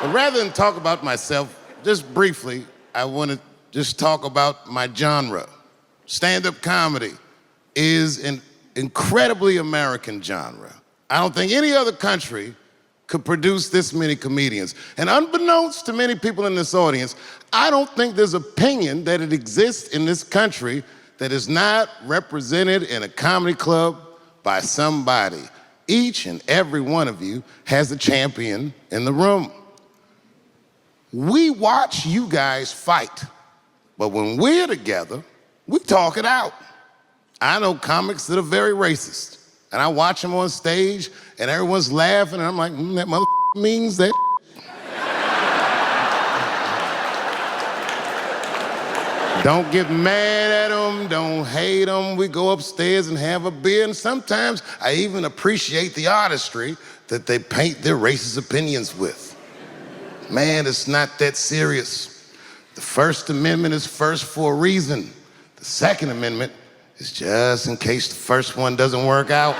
But rather than talk about myself, just briefly, I want to just talk about my genre. Stand-up comedy is an incredibly American genre. I don't think any other country could produce this many comedians. And unbeknownst to many people in this audience, I don't think there's opinion that it exists in this country that is not represented in a comedy club by somebody. Each and every one of you has a champion in the room. We watch you guys fight, but when we're together, we talk it out. I know comics that are very racist, and I watch them on stage, and everyone's laughing, and I'm like, that mother means that. Don't get mad at them, don't hate them. We go upstairs and have a beer, and sometimes I even appreciate the artistry that they paint their racist opinions with. Man, it's not that serious. The First Amendment is first for a reason. The Second Amendment is just in case the first one doesn't work out.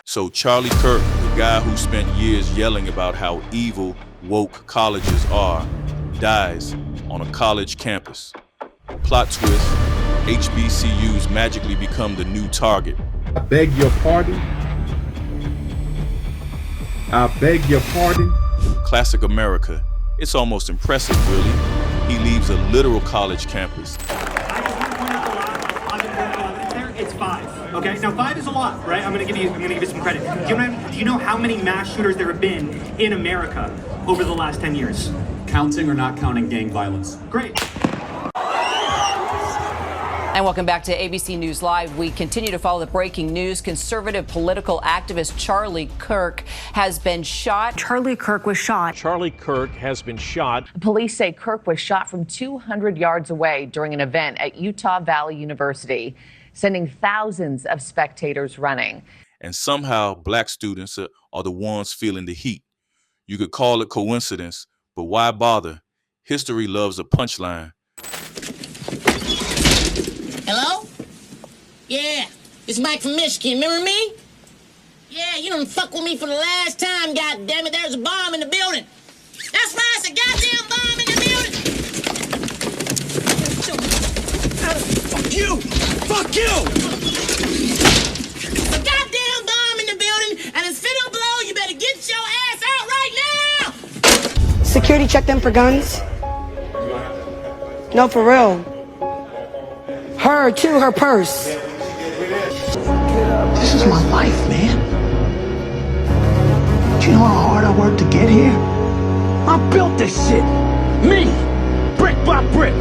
So Charlie Kirk, the guy who spent years yelling about how evil woke colleges are, dies on a college campus. Plot twist, HBCUs magically become the new target. I beg your pardon? I beg your pardon? Classic America. It's almost impressive, really. He leaves a literal college campus. I just want to point out the logic evidence there. It's 5. Okay, now 5 is a lot, right? I'm gonna give you some credit. Do you know how many mass shooters there have been in America over the last 10 years? Counting or not counting gang violence? Great. And welcome back to ABC News Live. We continue to follow the breaking news. Conservative political activist Charlie Kirk has been shot. Charlie Kirk was shot. Charlie Kirk has been shot. Police say Kirk was shot from 200 yards away during an event at Utah Valley University, sending thousands of spectators running. And somehow black students are the ones feeling the heat. You could call it coincidence, but why bother? History loves a punchline. Hello? Yeah, it's Mike from Michigan. Remember me? Yeah, you done fuck with me for the last time, goddammit. There's a bomb in the building. That's right, it's a goddamn bomb in the building. Fuck you! Fuck you! It's a goddamn bomb in the building, and it's finna blow. You better get your ass out right now! Security check them for guns? No, for real. Her, too, her purse. This is my life, man. Do you know how hard I worked to get here? I built this shit. Me. Brick by brick.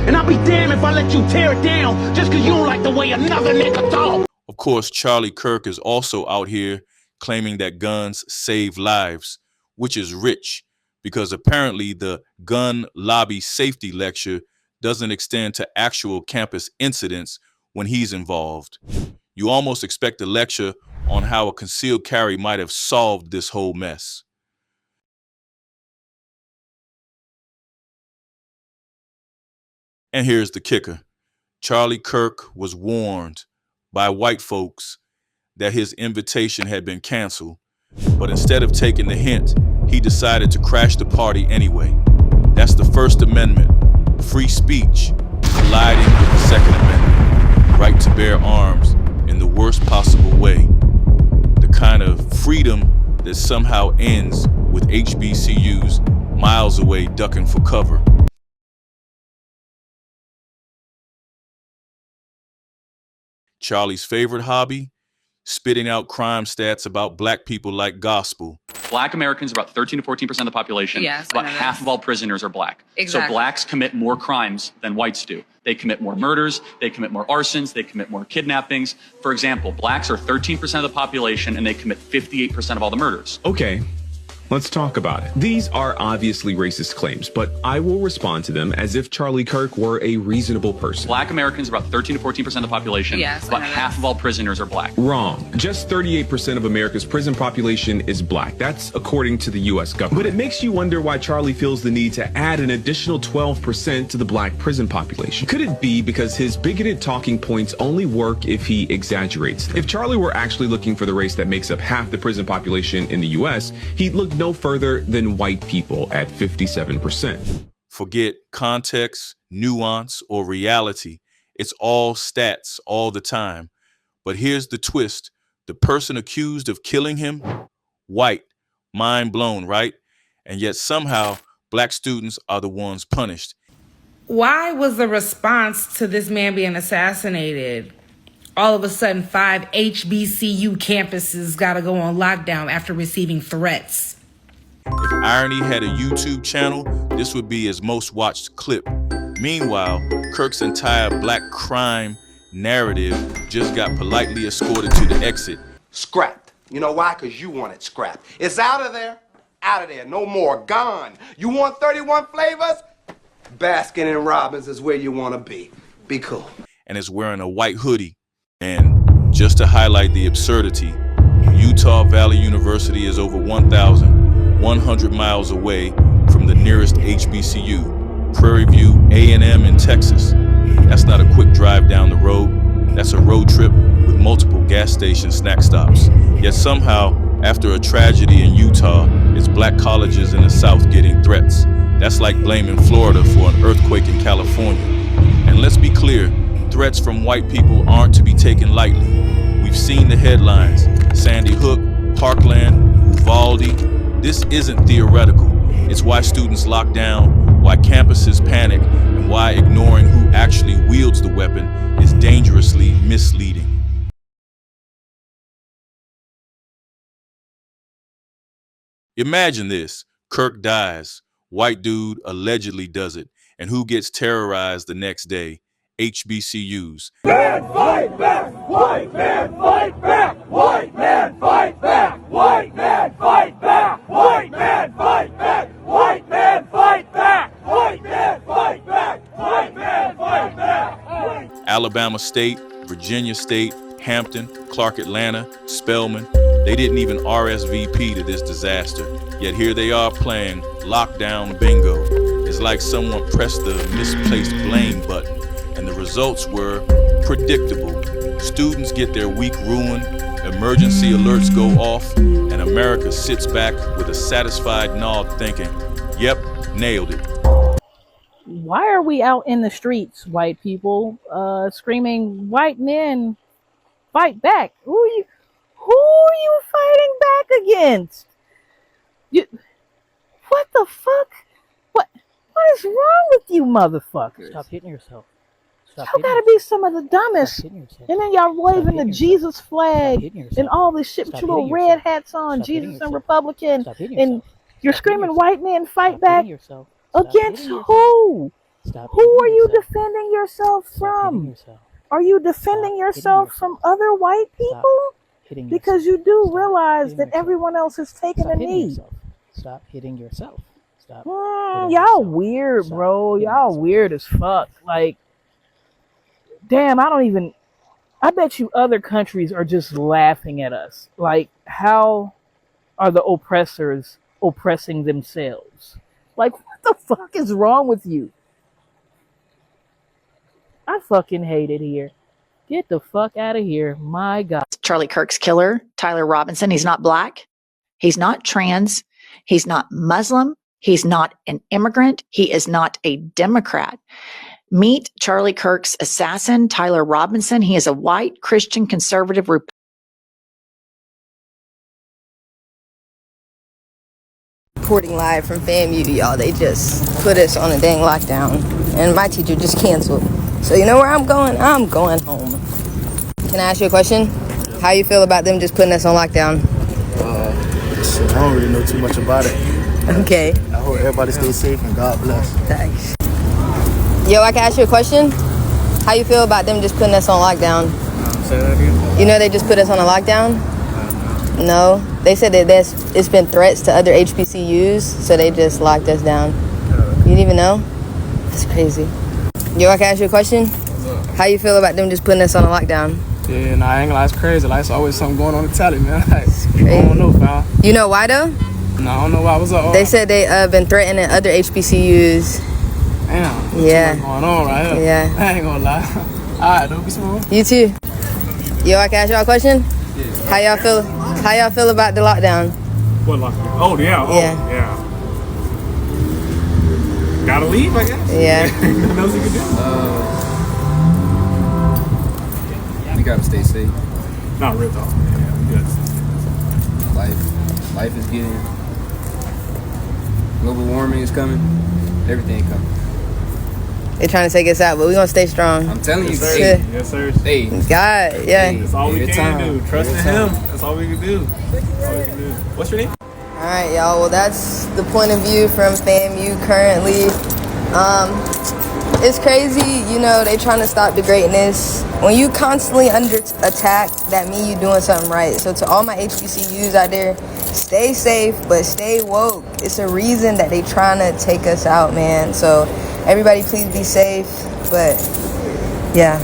And I'll be damned if I let you tear it down just because you don't like the way another nigga talk. Of course, Charlie Kirk is also out here claiming that guns save lives, which is rich because apparently the gun lobby safety lecture doesn't extend to actual campus incidents when he's involved. You almost expect a lecture on how a concealed carry might have solved this whole mess. And here's the kicker. Charlie Kirk was warned by white folks that his invitation had been canceled, but instead of taking the hint, he decided to crash the party anyway. That's the First Amendment. Free speech colliding with the Second Amendment, right to bear arms in the worst possible way. The kind of freedom that somehow ends with HBCUs miles away ducking for cover. Charlie's favorite hobby? Spitting out crime stats about black people like gospel. Black Americans are about 13 to 14% of the population. Yes, about half of all prisoners are black. Exactly. So blacks commit more crimes than whites do. They commit more murders, they commit more arsons, they commit more kidnappings. For example, blacks are 13% of the population and they commit 58% of all the murders. Okay. Let's talk about it. These are obviously racist claims, but I will respond to them as if Charlie Kirk were a reasonable person. Black Americans are about 13 to 14% of the population. Yes, about half of all prisoners are black. Wrong. Just 38% of America's prison population is black. That's according to the U.S. government. But it makes you wonder why Charlie feels the need to add an additional 12% to the black prison population. Could it be because his bigoted talking points only work if he exaggerates them? If Charlie were actually looking for the race that makes up half the prison population in the U.S., he'd look no further than white people at 57%. Forget context, nuance, or reality. It's all stats all the time. But here's the twist. The person accused of killing him, white. Mind blown, right? And yet somehow black students are the ones punished. Why was the response to this man being assassinated all of a sudden 5 HBCU campuses got to go on lockdown after receiving threats? If Irony had a YouTube channel, this would be his most watched clip. Meanwhile, Kirk's entire black crime narrative just got politely escorted to the exit. Scrapped. You know why? Because you want it scrapped. It's out of there. Out of there. No more. Gone. You want 31 flavors? Baskin and Robbins is where you want to be. Be cool. And is wearing a white hoodie. And just to highlight the absurdity, Utah Valley University is over 1,100 miles away from the nearest HBCU, Prairie View A&M in Texas. That's not a quick drive down the road. That's a road trip with multiple gas station snack stops. Yet somehow, after a tragedy in Utah, it's black colleges in the South getting threats. That's like blaming Florida for an earthquake in California. And let's be clear, threats from white people aren't to be taken lightly. We've seen the headlines: Sandy Hook, Parkland, Uvalde. This isn't theoretical. It's why students lock down, why campuses panic, and why ignoring who actually wields the weapon is dangerously misleading. Imagine this: Kirk dies, white dude allegedly does it, and who gets terrorized the next day? HBCUs. Man, fight back! White man, fight back! White man, fight back! White man, fight back! White man, fight back! White man, fight back! White man, fight back! White man, fight back! Alabama State, Virginia State, Hampton, Clark Atlanta, Spelman, they didn't even RSVP to this disaster. Yet here they are playing lockdown bingo. It's like someone pressed the misplaced blame button, and the results were predictable. Students get their week ruined, emergency alerts go off, and America sits back with a satisfied nod thinking, yep, nailed it. Why are we out in the streets, white people, screaming, white men, fight back? Who are you fighting back against? What the fuck? What is wrong with you motherfuckers? Stop hitting yourself. Y'all gotta be some of the dumbest. And then y'all waving the Jesus flag and all this shit with your little red hats on, Jesus and Republican. And you're screaming white men fight back. Against who? Who are you defending yourself from? Are you defending yourself from other white people? Because you do realize that everyone else is taking a knee. Stop hitting yourself. Stop. Y'all weird, bro. Y'all weird as fuck. Like, damn, I bet you other countries are just laughing at us. Like, how are the oppressors oppressing themselves? Like, what the fuck is wrong with you? I fucking hate it here. Get the fuck out of here. My God. Charlie Kirk's killer, Tyler Robinson, he's not black. He's not trans. He's not Muslim. He's not an immigrant. He is not a Democrat. Meet Charlie Kirk's assassin, Tyler Robinson. He is a white Christian conservative Reporting live from FAMU, y'all. They just put us on a dang lockdown, and my teacher just canceled. So you know where I'm going? I'm going home. Can I ask you a question? How you feel about them just putting us on lockdown? Shit, I don't really know too much about it. Okay. I hope everybody stays safe and God bless. Thanks. Yo, I can ask you a question? How you feel about them just putting us on lockdown? Say that again? You know they just put us on a lockdown? No. They said that it's been threats to other HBCUs, so they just locked us down. You didn't even know? That's crazy. Yo, I can ask you a question? How you feel about them just putting us on a lockdown? Yeah, nah, I ain't gonna lie, it's crazy. Like, it's always something going on the telly, man. Like, crazy. I don't know, fam. You know why, though? Nah, I don't know why. What's up? They said they been threatening other HBCUs. Damn. Yeah. What's going on right here? Yeah. I ain't gonna lie. All right, don't be smooth. You too. Yo, I can ask y'all a question? Yeah. How y'all feel about the lockdown? What lockdown? Oh, yeah. Oh, yeah. Gotta leave, I guess. Yeah. Nothing else you can do. We gotta stay safe. Not real talk. Yeah, good. Life is getting. Global warming is coming. Everything coming. They're trying to take us out, but we're gonna stay strong. I'm telling you, sir. hey. Yes, sir. Hey. God, yeah. That's all we can do. Trust in Him. That's all we can do. What's your name? All right, y'all. Well, that's the point of view from FAMU currently. It's crazy, you know, they trying to stop the greatness. When you constantly under attack, that means you doing something right. So to all my HBCUs out there, stay safe, but stay woke. It's a reason that they trying to take us out, man. So everybody please be safe, but yeah.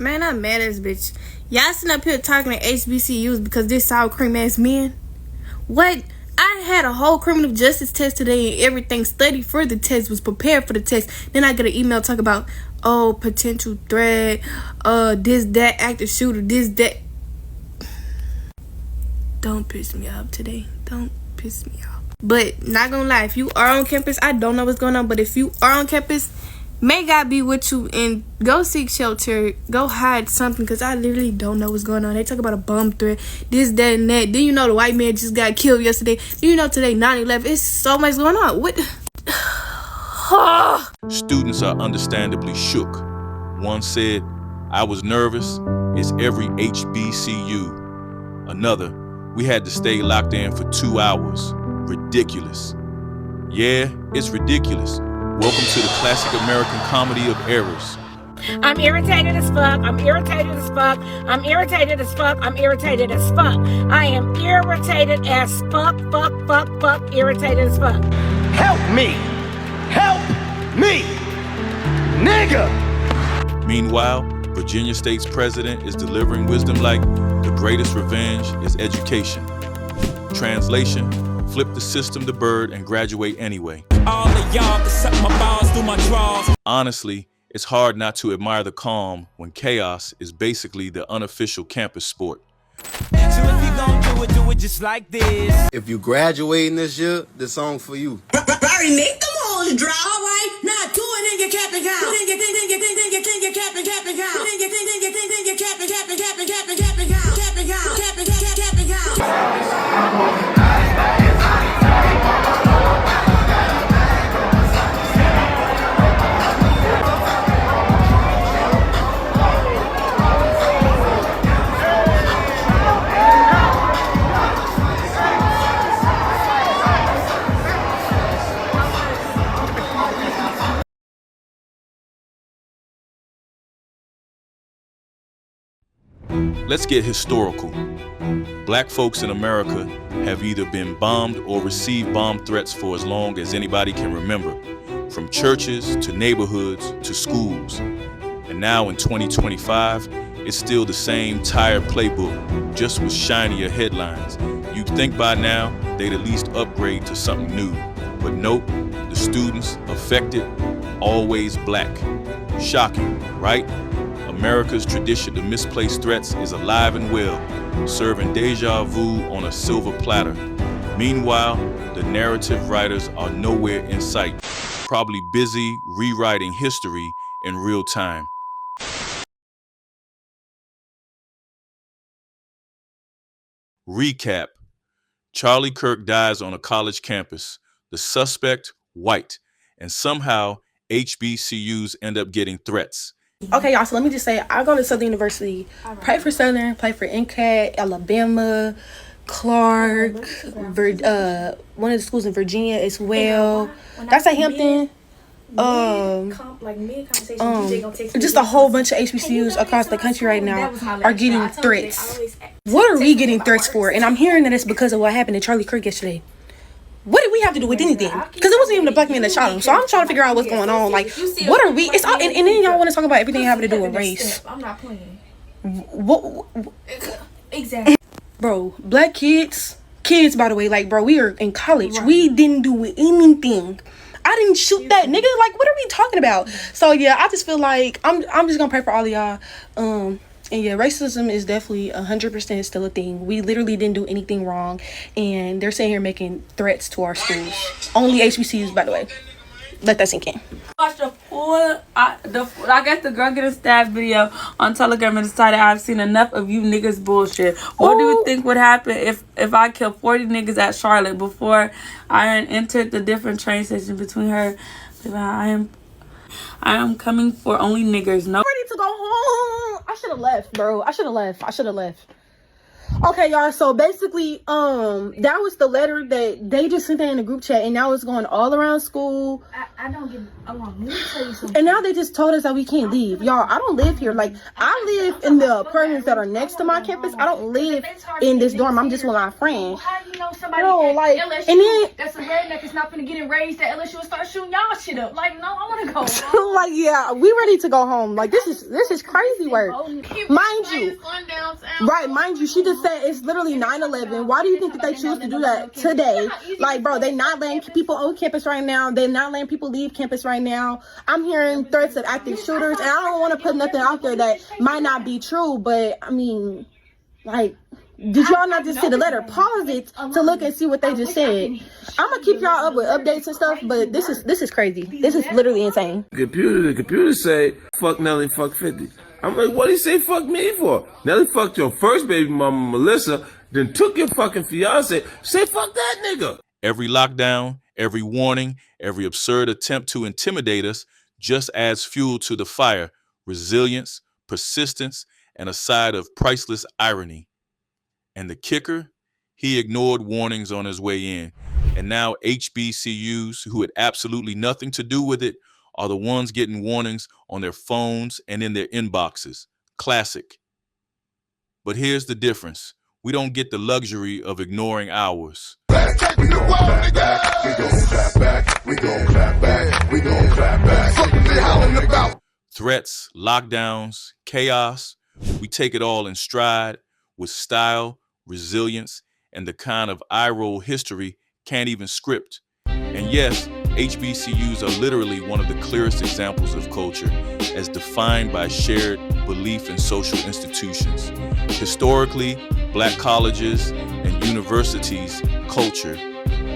Man, I'm mad as bitch. Y'all sitting up here talking to HBCUs because this sour cream ass men. What? I had a whole criminal justice test today and everything, studied for the test, was prepared for the test. Then I get an email talking about, oh, potential threat, this, that, active shooter, this, that. Don't piss me off today. Don't piss me off. But not gonna lie, if you are on campus, I don't know what's going on, but if you are on campus, may God be with you and go seek shelter, go hide something, because I literally don't know what's going on. They talk about a bomb threat, this, that, and that. Then you know the white man just got killed yesterday. Then you know today 9/11. It's so much going on. What? Students are understandably shook. One said, I was nervous. It's every HBCU. Another, we had to stay locked in for 2 hours. Ridiculous. Yeah, it's ridiculous. Welcome to the classic American comedy of errors. I'm irritated as fuck. I'm irritated as fuck. I'm irritated as fuck. I'm irritated as fuck. I am irritated as fuck, irritated as fuck. Help me! Help me! Nigga! Meanwhile, Virginia State's president is delivering wisdom like the greatest revenge is education. Translation, flip the system to bird and graduate anyway. All of y'all can suck my balls through my drawers. Honestly, it's hard not to admire the calm when chaos is basically the unofficial campus sport. So if you gon' do it just like this. If you graduating this year, this song for you. Barry, make them hoes dry, all right? Not do it in your cap and gown. Then your cap and gown. Then your cap and gown. Cap and gown. Let's get historical. Black folks in America have either been bombed or received bomb threats for as long as anybody can remember, from churches to neighborhoods to schools. And now in 2025, it's still the same tired playbook, just with shinier headlines. You'd think by now they'd at least upgrade to something new. But nope, the students affected, always black. Shocking, right? America's tradition to misplaced threats is alive and well, serving deja vu on a silver platter. Meanwhile, the narrative writers are nowhere in sight, probably busy rewriting history in real time. Recap. Charlie Kirk dies on a college campus. The suspect, white, and somehow HBCUs end up getting threats. Okay, y'all, so let me just say, I go to Southern University, pray for Southern, play for NCAT, Alabama, Clark, one of the schools in Virginia as well. That's at Hampton. Just a whole bunch of HBCUs across the country right now are getting threats. What are we getting threats for? And I'm hearing that it's because of what happened to Charlie Kirk yesterday. What did we have to do with anything? Because it wasn't even the black man that shot him. So I'm trying to figure out what's going on. Like, what are we? It's all, and then y'all want to talk about everything having to do with race. I'm not playing. What? Exactly. Bro, black kids, by the way, like, bro, we are in college. Right. We didn't do anything. I didn't shoot that nigga. Like, what are we talking about? So yeah, I just feel like I'm just gonna pray for all of y'all. And yeah, racism is definitely 100% still a thing. We literally didn't do anything wrong, and they're sitting here making threats to our schools. Only HBCUs, by the way. Let that sink in. Watch the full, I guess the girl getting stabbed video on Telegram and decided I've seen enough of you niggas bullshit. What do you think would happen if I killed 40 niggas at Charlotte before I entered the different train station between her? I am coming for only niggers. No. Ready to go home. I should have left, bro. I should have left. Okay, y'all, so basically, that was the letter that they just sent that in the group chat, and now it's going all around school. I don't get along. Let me tell you something. And now they just told us that we can't leave. Y'all, I don't live here. Like, I live in the apartments that are next to my campus. I don't live in this dorm. I'm just with my friends. How do you know somebody like, LSU, and then that's a redneck is not gonna get enraged at LSU and start shooting y'all shit up? Like, no, I want to go. Like, yeah, we ready to go home. Like, this is crazy work. Mind you, right, mind you, she just said it's literally 9/11. Why do you think that they choose to do that today? Like, bro, they not letting people on campus right now. They're not letting people leave campus right now. I'm hearing threats of active shooters, and I don't want to put nothing out there that might not be true, but I mean, like, did y'all not just see the letter? Pause it to look and see what they just said. I'm gonna keep y'all up with updates and stuff, but this is crazy. This is literally insane. The computer say, fuck Nelly, fuck 50. I'm like, what do you say fuck me for? Nelly fucked your first baby mama, Melissa, then took your fucking fiance. Say fuck that nigga. Every lockdown, every warning, every absurd attempt to intimidate us just adds fuel to the fire, resilience, persistence, and a side of priceless irony. And the kicker, he ignored warnings on his way in. And now HBCUs, who had absolutely nothing to do with it, are the ones getting warnings on their phones and in their inboxes. Classic. But here's the difference. We don't get the luxury of ignoring ours. Threats, lockdowns, chaos, we take it all in stride with style, resilience, and the kind of eye-roll history can't even script. And yes, HBCUs are literally one of the clearest examples of culture as defined by shared belief in social institutions. Historically, Black colleges and universities' culture,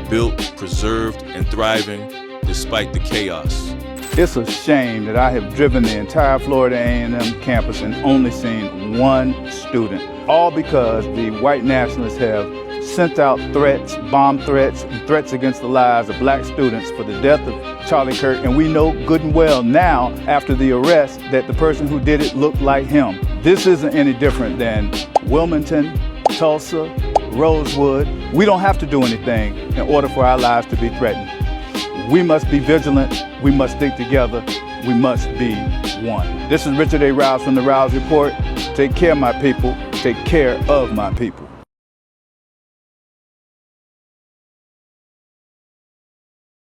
built, preserved, and thriving despite the chaos. It's a shame that I have driven the entire Florida A&M campus and only seen one student, all because the white nationalists have sent out threats, bomb threats, and threats against the lives of black students for the death of Charlie Kirk. And we know good and well now, after the arrest, that the person who did it looked like him. This isn't any different than Wilmington, Tulsa, Rosewood. We don't have to do anything in order for our lives to be threatened. We must be vigilant. We must stick together. We must be one. This is Richard A. Rouse from the Rouse Report. Take care, my people. Take care of my people.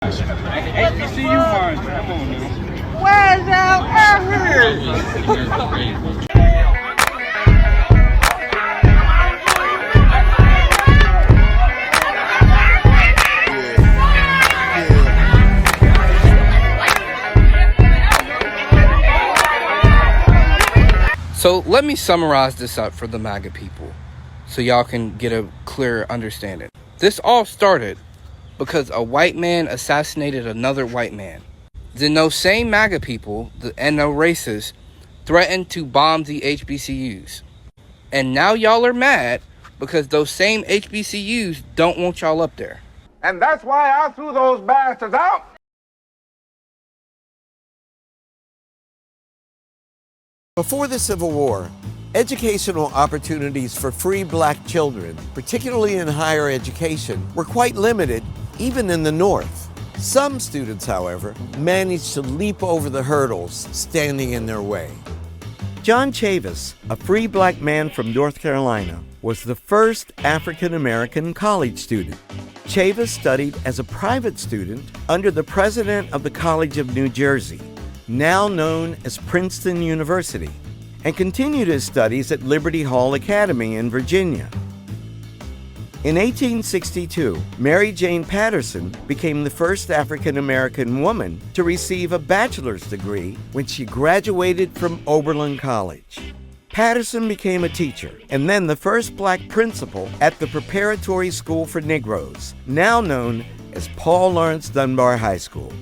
HBCU march. Come on, man. Where's our average? So let me summarize this up for the MAGA people so y'all can get a clearer understanding. This all started because a white man assassinated another white man. Then those same MAGA people and no racists threatened to bomb the HBCUs. And now y'all are mad because those same HBCUs don't want y'all up there. And that's why I threw those bastards out. Before the Civil War, educational opportunities for free black children, particularly in higher education, were quite limited, even in the North. Some students, however, managed to leap over the hurdles standing in their way. John Chavis, a free black man from North Carolina, was the first African-American college student. Chavis studied as a private student under the president of the College of New Jersey, now known as Princeton University, and continued his studies at Liberty Hall Academy in Virginia. In 1862, Mary Jane Patterson became the first African-American woman to receive a bachelor's degree when she graduated from Oberlin College. Patterson became a teacher and then the first black principal at the Preparatory School for Negroes, now known as Paul Laurence Dunbar High School.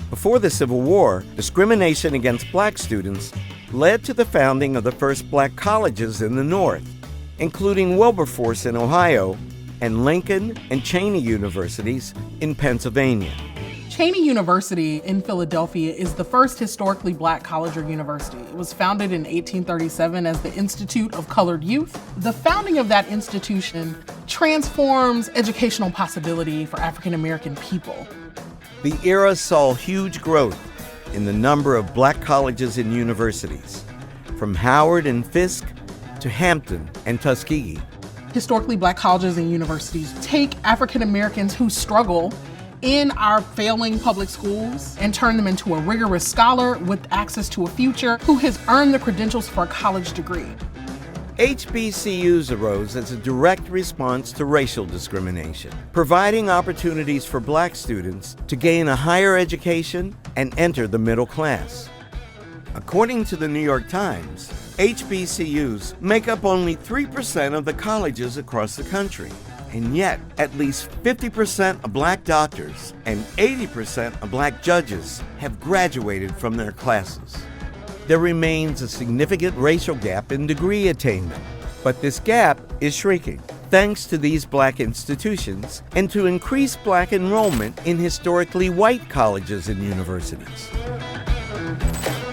Before the Civil War, discrimination against black students led to the founding of the first black colleges in the North, including Wilberforce in Ohio and Lincoln and Cheney universities in Pennsylvania. Cheney University in Philadelphia is the first historically black college or university. It was founded in 1837 as the Institute of Colored Youth. The founding of that institution transforms educational possibility for African American people. The era saw huge growth in the number of black colleges and universities, from Howard and Fisk to Hampton and Tuskegee. Historically black colleges and universities take African Americans who struggle in our failing public schools and turn them into a rigorous scholar with access to a future who has earned the credentials for a college degree. HBCUs arose as a direct response to racial discrimination, providing opportunities for black students to gain a higher education and enter the middle class. According to the New York Times, HBCUs make up only 3% of the colleges across the country, and yet at least 50% of black doctors and 80% of black judges have graduated from their classes. There remains a significant racial gap in degree attainment, but this gap is shrinking thanks to these black institutions and to increased black enrollment in historically white colleges and universities.